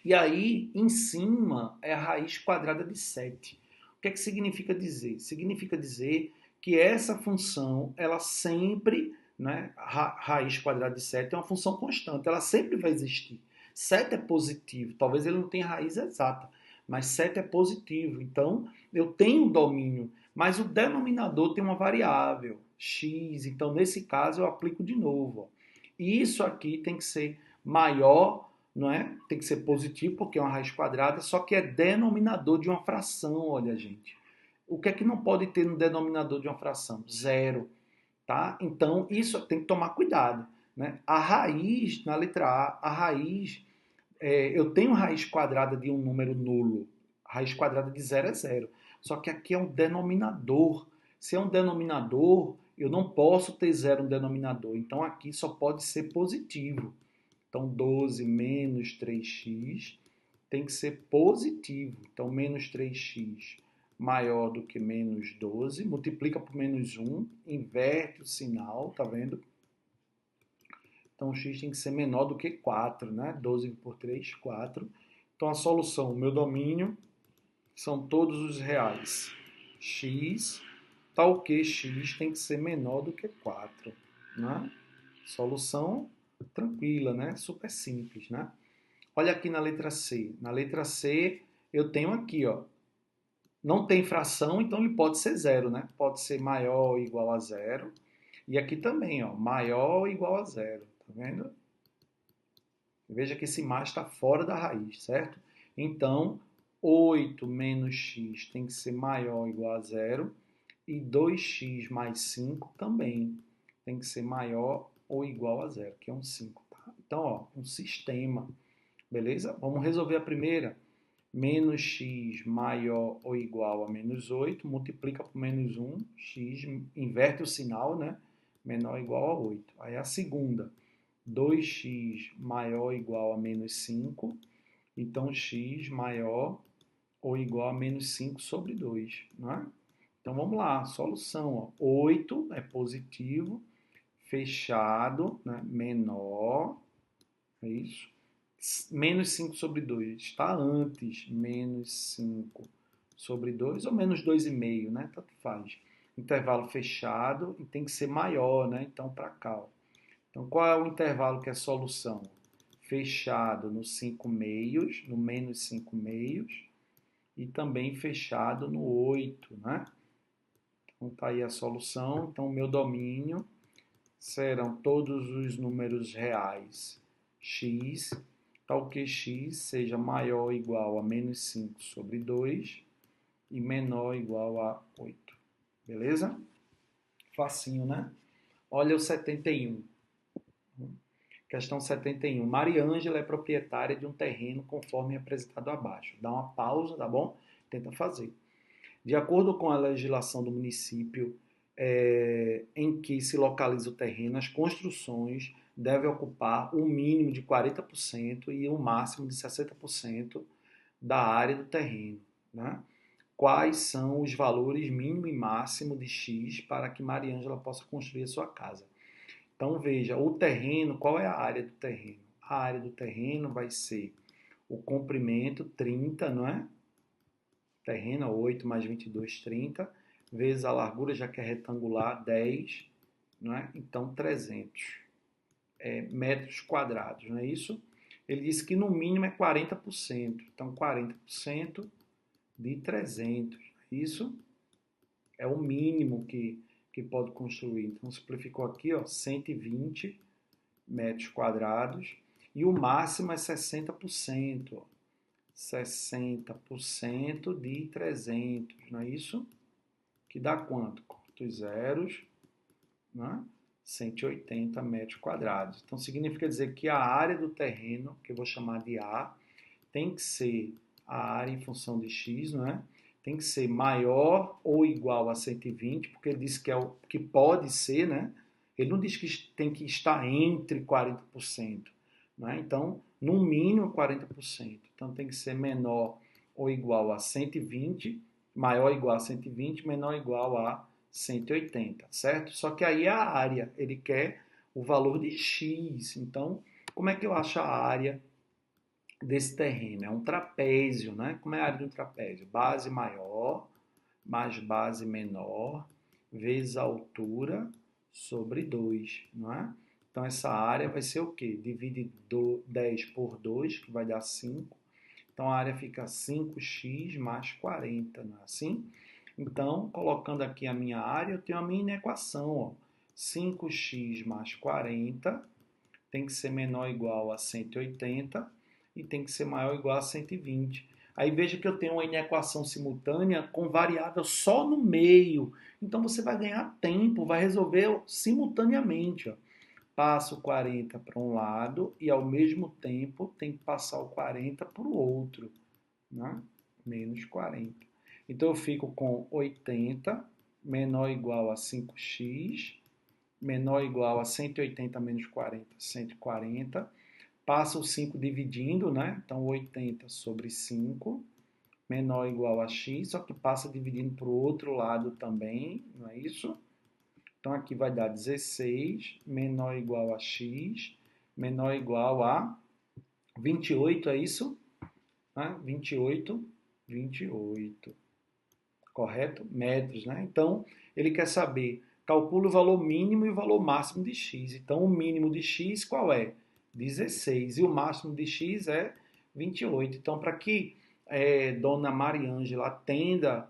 E aí, em cima, é a raiz quadrada de 7. O que é que significa dizer? Significa dizer que essa função, ela sempre, né, raiz quadrada de 7 é uma função constante, ela sempre vai existir. 7 é positivo, talvez ele não tenha raiz exata, mas 7 é positivo, então eu tenho um domínio, mas o denominador tem uma variável, x, então nesse caso eu aplico de novo. Ó. E isso aqui tem que ser maior, não é? Tem que ser positivo porque é uma raiz quadrada, só que é denominador de uma fração, olha gente. O que é que não pode ter no denominador de uma fração? Zero, tá? Então, isso tem que tomar cuidado, né? A raiz, na letra A raiz, eu tenho raiz quadrada de um número nulo. A raiz quadrada de zero é zero. Só que aqui é um denominador. Se é um denominador, eu não posso ter zero no denominador. Então, aqui só pode ser positivo. Então, 12 menos 3x tem que ser positivo. Então, menos 3x maior do que menos 12, multiplica por menos 1, inverte o sinal, tá vendo? Então, x tem que ser menor do que 4, né? 12 por 3, 4. Então, a solução, o meu domínio, são todos os reais. X, tal que x tem que ser menor do que 4, né? Solução tranquila, né? Super simples, né? Olha aqui na letra C. Na letra C, eu tenho aqui, ó. Não tem fração, então ele pode ser zero, né? Pode ser maior ou igual a zero. E aqui também, ó, maior ou igual a zero. Tá vendo? Veja que esse mais está fora da raiz, certo? Então, 8 menos x tem que ser maior ou igual a zero. E 2x mais 5 também tem que ser maior ou igual a zero, que é um 5. Tá? Então, ó, um sistema. Beleza? Vamos resolver a primeira. Menos x maior ou igual a menos 8, multiplica por menos 1, x inverte o sinal, né? Menor ou igual a 8. Aí a segunda, 2x maior ou igual a menos 5, então x maior ou igual a menos 5 sobre 2, não é? Então vamos lá, solução, ó. 8 é positivo, fechado, né? Menor, é isso? Menos 5 sobre 2 está antes, menos 5 sobre 2 ou menos 2,5, né? Tanto faz. Intervalo fechado e tem que ser maior, né? Então, para cá. Ó. Então, qual é o intervalo que é solução? Fechado no 5 meios, no menos 5 meios, e também fechado no 8, né? Então, tá aí a solução. Então, o meu domínio serão todos os números reais x, tal que x seja maior ou igual a menos 5 sobre 2 e menor ou igual a 8. Beleza? Facinho, né? Olha o 71. Questão 71. Mariângela é proprietária de um terreno conforme apresentado abaixo. Dá uma pausa, tá bom? Tenta fazer. De acordo com a legislação do município em que se localiza o terreno, as construções devem ocupar um mínimo de 40% e um máximo de 60% da área do terreno. Né? Quais são os valores mínimo e máximo de X para que Mariângela possa construir a sua casa? Então veja, o terreno, qual é a área do terreno? A área do terreno vai ser o comprimento 30, não é? Terreno 8 mais 22, 30, vezes a largura, já que é retangular, 10, não é? Então 300 metros quadrados, não é isso? Ele disse que no mínimo é 40%, então 40% de 300, isso é o mínimo que pode construir. Então simplificou aqui, ó, 120 metros quadrados, e o máximo é 60%, ó. 60% de 300, não é isso? Que dá quanto? Corta os zeros, né? 180 metros quadrados. Então, significa dizer que a área do terreno, que eu vou chamar de A, tem que ser a área em função de x, não é? Tem que ser maior ou igual a 120, porque ele disse que é o que pode ser, né? Ele não diz que tem que estar entre 40%, né? Então, no mínimo 40%. Então, tem que ser menor ou igual a 120, maior ou igual a 120, menor ou igual a 180, certo? Só que aí é a área, ele quer o valor de x. Então, como é que eu acho a área desse terreno? É um trapézio, né? Como é a área de um trapézio? Base maior mais base menor vezes a altura sobre 2, não é? Então, essa área vai ser o quê? Divide 10 por 2, que vai dar 5. Então, a área fica 5x mais 40, não é assim? Então, colocando aqui a minha área, eu tenho a minha inequação, ó. 5x mais 40 tem que ser menor ou igual a 180 e tem que ser maior ou igual a 120. Aí veja que eu tenho uma inequação simultânea com variável só no meio. Então você vai ganhar tempo, vai resolver simultaneamente. Ó. Passo o 40 para um lado e ao mesmo tempo tem que passar o 40 para o outro. Né? Menos 40. Então eu fico com 80 menor ou igual a 5x menor ou igual a 180 menos 40, 140. Passa o 5 dividindo, né? Então, 80 sobre 5, menor ou igual a x, só que passa dividindo para o outro lado também, não é isso? Então, aqui vai dar 16, menor ou igual a x, menor ou igual a 28, é isso? 28, 28. Correto? Metros, né? Então, ele quer saber, calcula o valor mínimo e o valor máximo de x. Então, o mínimo de x qual é? 16. E o máximo de x é 28. Então, para que Dona Mariângela atenda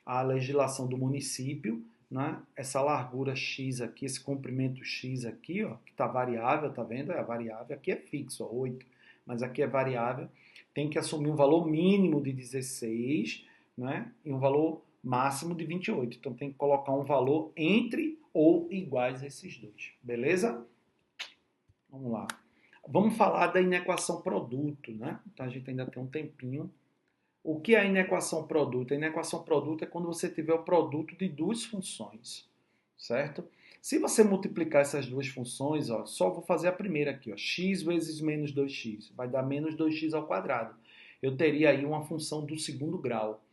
à legislação do município, né? Essa largura x aqui, esse comprimento x aqui, ó, que está variável, tá vendo? É a variável, aqui é fixo, ó, 8, mas aqui é variável, tem que assumir um valor mínimo de 16, né? E um valor máximo de 28. Então tem que colocar um valor entre ou iguais a esses dois. Beleza? Vamos lá. Vamos falar da inequação produto, né? Então a gente ainda tem um tempinho. O que é a inequação produto? A inequação produto é quando você tiver o produto de duas funções, certo? Se você multiplicar essas duas funções, ó, só vou fazer a primeira aqui, ó, x vezes menos 2x, vai dar menos 2x ao quadrado. Eu teria aí uma função do segundo grau,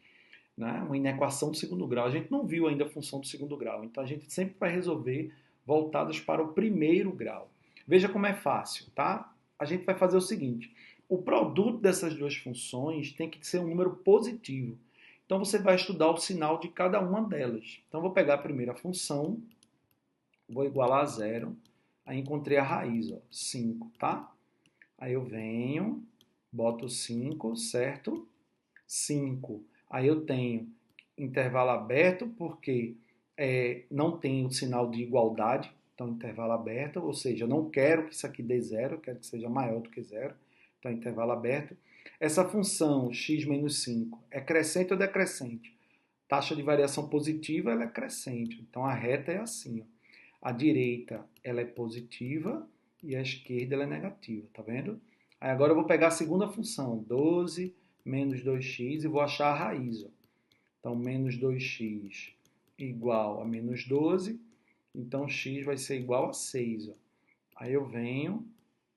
né? Uma inequação do segundo grau. A gente não viu ainda a função do segundo grau, então a gente sempre vai resolver voltadas para o primeiro grau. Veja como é fácil, tá? A gente vai fazer o seguinte, o produto dessas duas funções tem que ser um número positivo. Então você vai estudar o sinal de cada uma delas. Então eu vou pegar a primeira função, vou igualar a zero, aí encontrei a raiz, ó, 5, tá? Aí eu venho, boto 5, certo? 5. Aí eu tenho intervalo aberto porque não tem o sinal de igualdade, então intervalo aberto, ou seja, eu não quero que isso aqui dê zero, eu quero que seja maior do que zero, então intervalo aberto. Essa função x menos 5 é crescente ou decrescente? Taxa de variação positiva, ela é crescente, então a reta é assim, ó. A direita ela é positiva e a esquerda ela é negativa, tá vendo? Aí agora eu vou pegar a segunda função, 12 menos 2x e vou achar a raiz. Ó. Então, menos 2x igual a menos 12, então x vai ser igual a 6. Ó. Aí eu venho,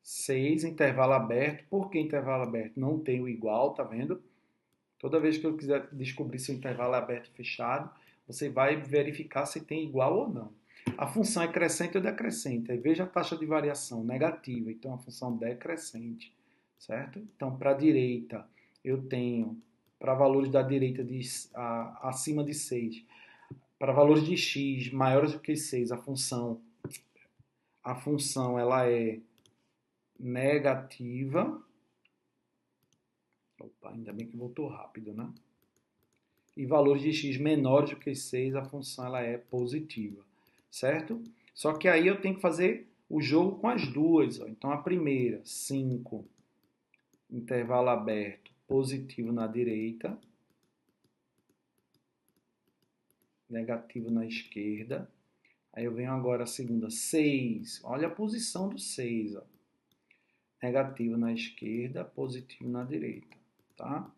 6, intervalo aberto. Por que intervalo aberto? Não tem o igual, tá vendo? Toda vez que eu quiser descobrir se o intervalo é aberto ou fechado, você vai verificar se tem igual ou não. A função é crescente ou decrescente. Aí veja a taxa de variação negativa, então a função decrescente, certo? Então, para a direita, eu tenho, para valores da direita acima de 6, para valores de x maiores do que 6, a função ela é negativa. Opa, ainda bem que voltou rápido, né? E valores de x menores do que 6, a função ela é positiva, certo? Só que aí eu tenho que fazer o jogo com as duas. Ó. Então, a primeira, 5, intervalo aberto, positivo na direita, negativo na esquerda. Aí eu venho agora a segunda, 6. Olha a posição do 6, ó. Negativo na esquerda, positivo na direita, tá?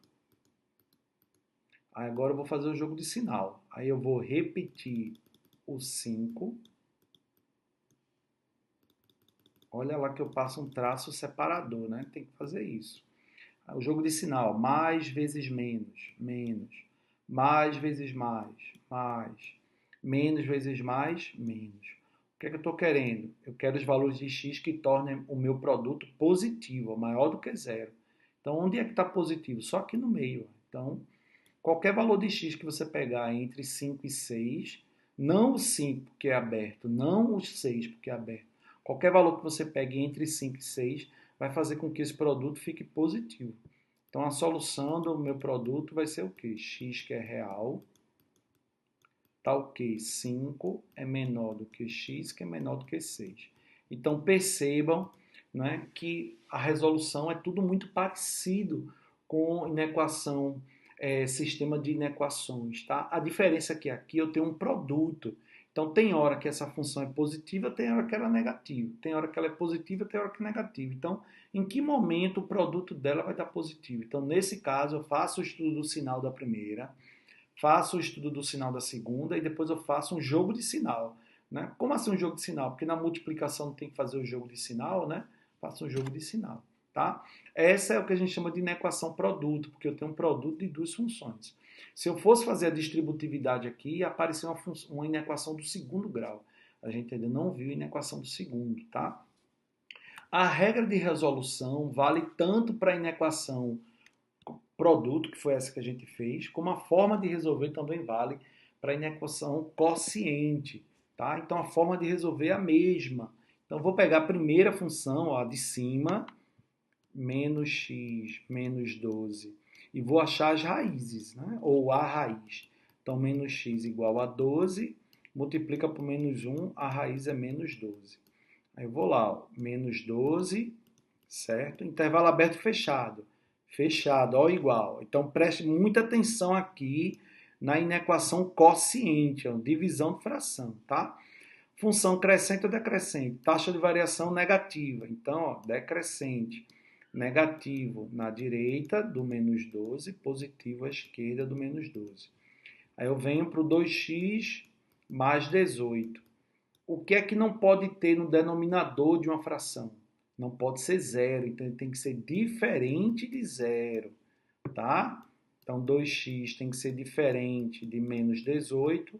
Aí agora eu vou fazer o jogo de sinal. Aí eu vou repetir o 5. Olha lá que eu passo um traço separador, né? Tem que fazer isso. O jogo de sinal, mais vezes menos, menos. Mais vezes mais, mais. Menos vezes mais, menos. O que é que eu estou querendo? Eu quero os valores de x que tornem o meu produto positivo, maior do que zero. Então, onde é que está positivo? Só aqui no meio. Então, qualquer valor de x que você pegar entre 5 e 6, não o 5 porque é aberto, não o 6 porque é aberto, qualquer valor que você pegue entre 5 e 6 vai fazer com que esse produto fique positivo. Então a solução do meu produto vai ser o quê? X que é real, tal que 5 é menor do que x, que é menor do que 6. Então percebam, né, que a resolução é tudo muito parecido com inequação, sistema de inequações. Tá? A diferença é que aqui eu tenho um produto. Então tem hora que essa função é positiva, tem hora que ela é negativa. Tem hora que ela é positiva, tem hora que é negativa. Então, em que momento o produto dela vai estar positivo? Então, nesse caso, eu faço o estudo do sinal da primeira, faço o estudo do sinal da segunda e depois eu faço um jogo de sinal. Né? Como assim um jogo de sinal? Porque na multiplicação tem que fazer o jogo de sinal, né? Faço um jogo de sinal. Tá? Essa é o que a gente chama de inequação produto, porque eu tenho um produto de duas funções. Se eu fosse fazer a distributividade aqui, ia aparecer uma inequação do segundo grau. A gente ainda não viu a inequação do segundo, tá? A regra de resolução vale tanto para a inequação produto, que foi essa que a gente fez, como a forma de resolver também vale para a inequação quociente. Tá? Então a forma de resolver é a mesma. Então vou pegar a primeira função, ó, a de cima, menos x menos 12, e vou achar as raízes, né? Ou a raiz. Então menos x igual a 12, multiplica por menos 1, a raiz é menos 12. Aí eu vou lá, ó, menos 12, certo? Intervalo aberto fechado. Fechado, ó, igual. Então preste muita atenção aqui na inequação quociente, ó, divisão de fração, tá? Função crescente ou decrescente, taxa de variação negativa. Então, ó, decrescente, negativo na direita do menos 12, positivo à esquerda do menos 12. Aí eu venho para o 2x mais 18. O que é que não pode ter no denominador de uma fração? Não pode ser zero, então ele tem que ser diferente de zero, tá? Então 2x tem que ser diferente de menos 18,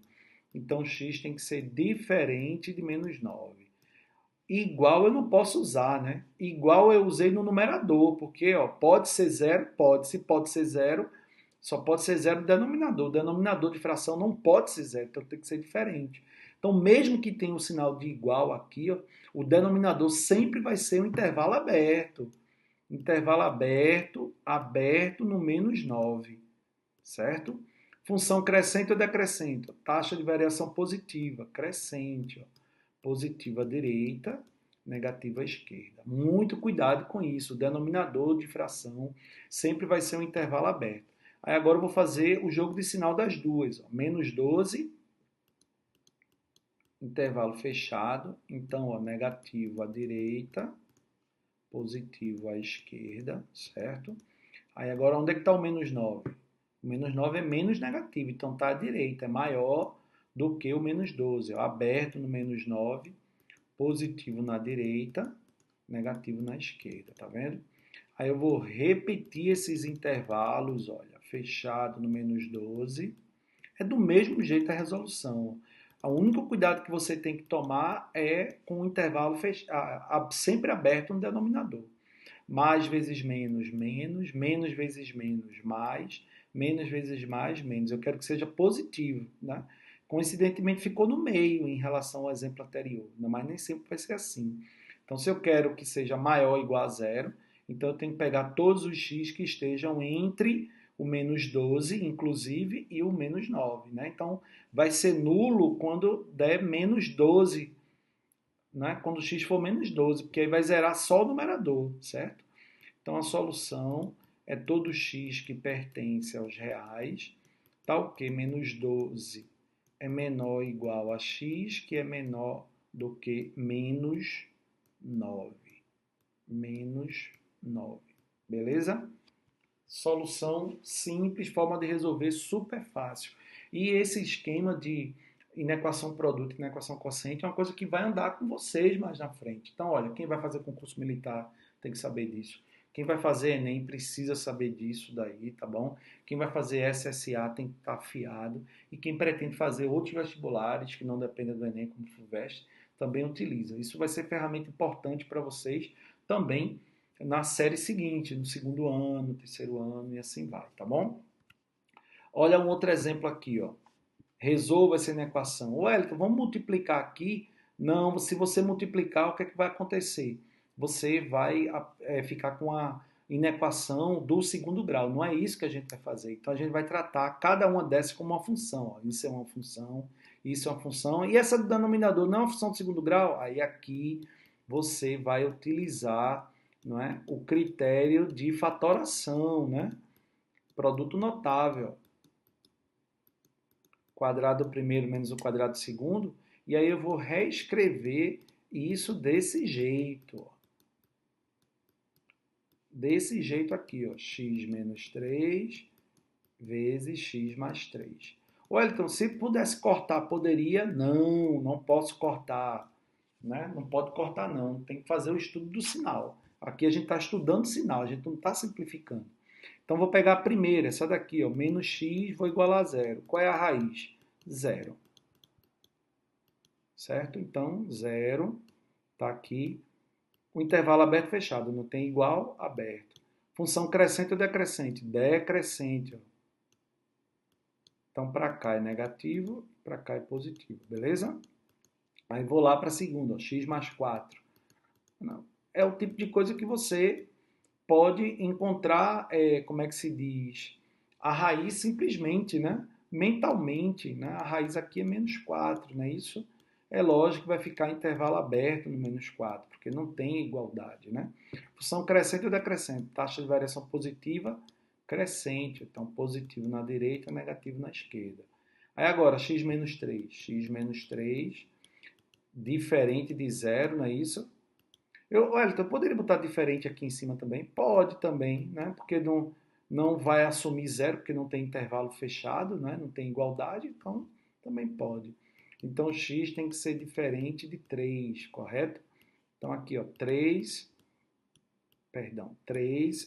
então x tem que ser diferente de menos 9. Igual eu não posso usar, né? Igual eu usei no numerador, porque ó, pode ser zero, pode. Se pode ser zero, só pode ser zero no denominador. O denominador de fração não pode ser zero, então tem que ser diferente. Então, mesmo que tenha o sinal de igual aqui, ó, o denominador sempre vai ser um intervalo aberto. Intervalo aberto, aberto no menos 9, certo? Função crescente ou decrescente? Taxa de variação positiva, crescente. Ó. Positiva à direita, negativa à esquerda. Muito cuidado com isso. O denominador de fração sempre vai ser um intervalo aberto. Aí agora eu vou fazer o jogo de sinal das duas. Ó. Menos 12, intervalo fechado. Então, ó, negativo à direita, positivo à esquerda, certo? Aí agora onde é que está o menos 9? O menos 9 é menos negativo, então está à direita, é maior do que o menos 12. Ó, aberto no menos 9, positivo na direita, negativo na esquerda, tá vendo? Aí eu vou repetir esses intervalos, olha, fechado no menos 12. É do mesmo jeito a resolução. O único cuidado que você tem que tomar é com o intervalo sempre aberto no denominador. Mais vezes menos, menos, menos vezes menos, mais, menos vezes mais, menos. Eu quero que seja positivo, né? Coincidentemente ficou no meio em relação ao exemplo anterior, mas nem sempre vai ser assim. Então, se eu quero que seja maior ou igual a zero, então eu tenho que pegar todos os x que estejam entre o menos 12, inclusive, e o menos 9. Né? Então, vai ser nulo quando der menos 12, né? Quando o x for menos 12, porque aí vai zerar só o numerador, certo? Então, a solução é todo x que pertence aos reais, tal que menos 12 é menor ou igual a x, que é menor do que menos 9. Menos 9. Beleza? Solução simples, forma de resolver super fácil. E esse esquema de inequação produto e inequação quociente é uma coisa que vai andar com vocês mais na frente. Então, olha, quem vai fazer concurso militar tem que saber disso. Quem vai fazer Enem precisa saber disso daí, tá bom? Quem vai fazer SSA tem que estar afiado. E quem pretende fazer outros vestibulares que não dependem do Enem, como o FUVEST, também utiliza. Isso vai ser ferramenta importante para vocês também na série seguinte, no segundo ano, terceiro ano e assim vai, tá bom? Olha um outro exemplo aqui, ó. Resolva essa inequação. Ô, Elton, vamos multiplicar aqui? Não, se você multiplicar, o que é que vai acontecer? Você vai ficar com a inequação do segundo grau. Não é isso que a gente vai fazer. Então, a gente vai tratar cada uma dessas como uma função. Ó. Isso é uma função, isso é uma função. E essa do denominador não é uma função de segundo grau? Aí aqui você vai utilizar, não é, o critério de fatoração, né? Produto notável. Quadrado primeiro menos o quadrado segundo, e aí eu vou reescrever isso desse jeito. Ó. Desse jeito aqui, ó, x menos 3 vezes x mais 3. Wellington, se pudesse cortar, poderia? Não, não posso cortar. Né? Não pode cortar, não. Tem que fazer o estudo do sinal. Aqui a gente está estudando sinal, a gente não está simplificando. Então, vou pegar a primeira, essa daqui, ó, menos x, vou igualar a zero. Qual é a raiz? Zero. Certo? Então, zero está aqui. O intervalo aberto fechado, não tem igual, aberto. Função crescente ou decrescente? Decrescente. Ó. Então, para cá é negativo, para cá é positivo, beleza? Aí vou lá para a segunda, ó, x mais 4. Não. É o tipo de coisa que você pode encontrar, como é que se diz, a raiz simplesmente, né? Mentalmente, né? A raiz aqui é menos 4, não é isso? É lógico que vai ficar intervalo aberto no menos 4, porque não tem igualdade, né? Função crescente ou decrescente? Taxa de variação positiva, crescente. Então, positivo na direita, negativo na esquerda. Aí agora, x menos 3. X menos 3, diferente de zero, não é isso? Wellington, eu poderia botar diferente aqui em cima também? Pode também, né? Porque não vai assumir zero, porque não tem intervalo fechado, né? Não tem igualdade, então também pode. Então, x tem que ser diferente de 3, correto? Então, aqui, ó, 3,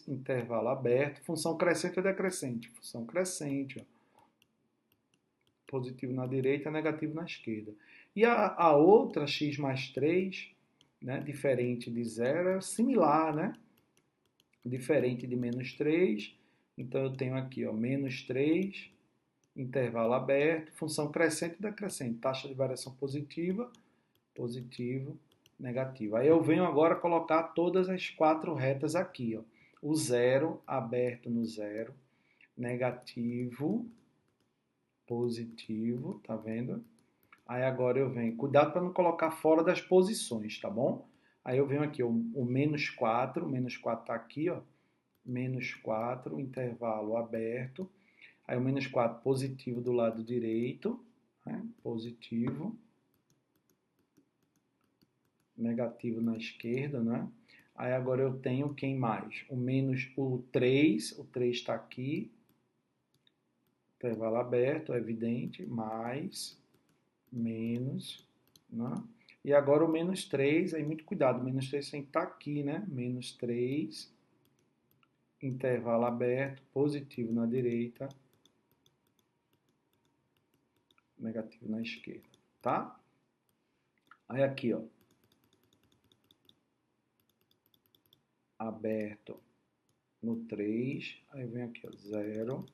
intervalo aberto, função crescente ou decrescente? Função crescente, ó. Positivo na direita, negativo na esquerda. E a outra, x mais 3, né, diferente de zero, é similar, né? Diferente de menos 3, então eu tenho aqui, ó, menos 3, intervalo aberto, função crescente e decrescente, taxa de variação positiva, positivo, negativo. Aí eu venho agora colocar todas as 4 retas aqui, ó. O zero aberto no zero, negativo, positivo, tá vendo? Aí agora eu venho, cuidado para não colocar fora das posições, tá bom? Aí eu venho aqui, o menos 4 está aqui, ó, menos 4, intervalo aberto. Aí o menos 4 positivo do lado direito, né? Positivo, negativo na esquerda, né? Aí agora eu tenho quem mais? O 3 está aqui, intervalo aberto, é evidente, mais, menos, né? E agora o menos 3, aí muito cuidado, o menos 3 tem que estar aqui, né? Menos 3, intervalo aberto, positivo na direita, negativo na esquerda, tá? Aí aqui, ó, aberto no 3, aí vem aqui, ó, 0,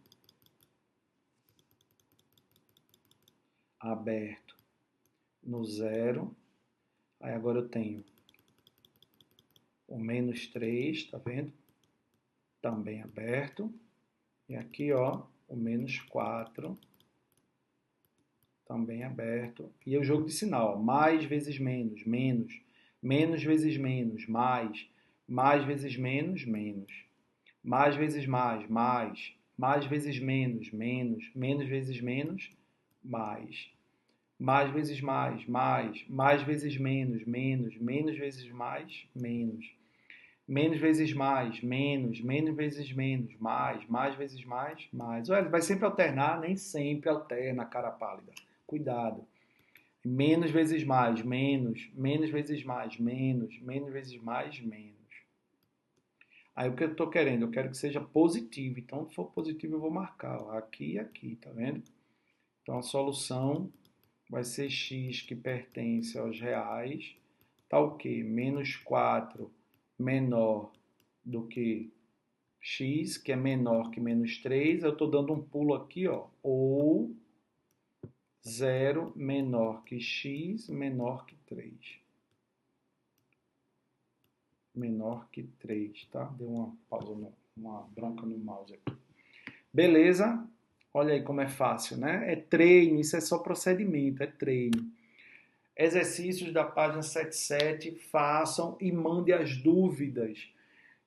aberto no 0, aí agora eu tenho o menos 3, tá vendo? Também aberto, e aqui, ó, o menos 4, também aberto, e o jogo de sinal, ó, mais vezes menos, menos, menos vezes menos, mais vezes menos, menos, mais vezes mais vezes menos, menos vezes menos, mais. mais vezes mais vezes menos, menos vezes mais, menos vezes mais, menos vezes menos, mais vezes mais. Olha, vai sempre alternar, nem sempre alterna, cara pálida. Cuidado. Menos vezes mais, menos vezes mais, menos vezes mais, menos. Aí o que eu estou querendo? Eu quero que seja positivo. Então, se for positivo, eu vou marcar ó, aqui e aqui, tá vendo? Então, a solução vai ser x que pertence aos reais, tá o quê? Menos 4 menor do que x, que é menor que menos 3. Eu estou dando um pulo aqui, ó. Ou zero menor que x, menor que 3. Menor que 3, tá? Deu uma pausa, uma bronca no mouse aqui. Beleza? Olha aí como é fácil, né? É treino, isso é só procedimento, é treino. Exercícios da página 77, façam e mande as dúvidas.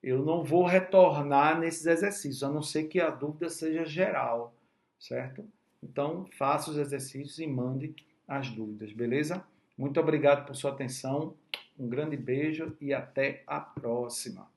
Eu não vou retornar nesses exercícios, a não ser que a dúvida seja geral, certo? Então, faça os exercícios e mande as dúvidas, beleza? Muito obrigado por sua atenção, um grande beijo e até a próxima.